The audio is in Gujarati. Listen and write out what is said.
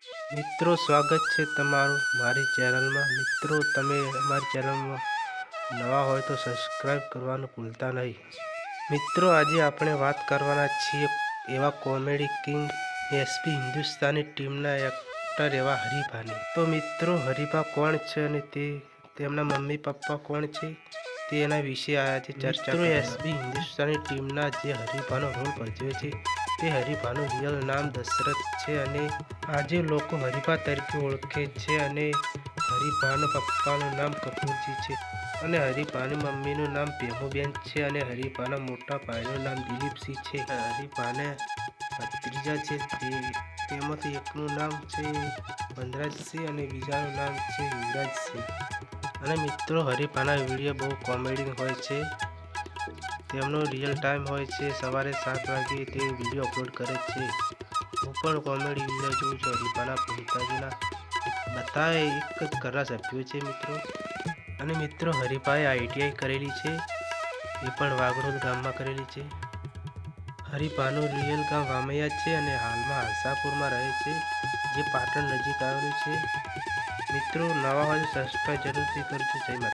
મિત્રો સ્વાગત છે તમારું મારી ચેનલમાં। મિત્રો તમે અમારી ચેનલમાં નવા હોય તો સબસ્ક્રાઈબ કરવાનું ભૂલતા નહીં। મિત્રો આજે આપણે વાત કરવાના છીએ એવા કોમેડી કિંગ એસપી હિન્દુસ્તાની ટીમના એક્ટર એવા હરીભાની। તો મિત્રો હરીભા કોણ છે અને તેમના મમ્મી પપ્પા કોણ છે તેના વિશે આજે ચર્ચા કરીએ। એસપી હિન્દુસ્તાની ટીમના જે હરીભાનો રોલ ભજવે છે તે હરીભાનું રિયલ નામ દશરથ છે અને આજે લોકો હરીભા તરીકે ઓળખે છે અને હરીભાના પપ્પાનું નામ કપૂરજી છે અને હરીભાની મમ્મીનું નામ ભેમુબેન છે અને હરીભાના મોટા ભાઈનું નામ દિલીપસિંહ છે। હરીભાને ભત્રીજા છે તેમાંથી એકનું નામ છે વનરાજસિંહ અને બીજાનું નામ છે યુવરાજસિંહ। અને મિત્રો હરીભાના વિડીયો બહુ કોમેડી હોય છે, તેમનો રિયલ ટાઈમ હોય છે, સવારે 7 વાગે તે વિડીયો અપલોડ કરે છે। હું પણ કોમેડી વિડીયો જોઉં છું હરીભાના પિતાજીના। બધા એક જ ઘરના સભ્યો છે મિત્રો। અને મિત્રો હરીભાએ ITI કરેલી છે, એ પણ વાગરોદ ગામમાં કરેલી છે। હરીભાનું રિયલ ગામ વામૈયા છે અને હાલમાં હંસાપુરમાં રહે છે, જે પાટણ નજીક આવેલું છે। મિત્રો નવા હોય તો સબસ્ક્રાઈબ જરૂરથી કરજો। જય માતા।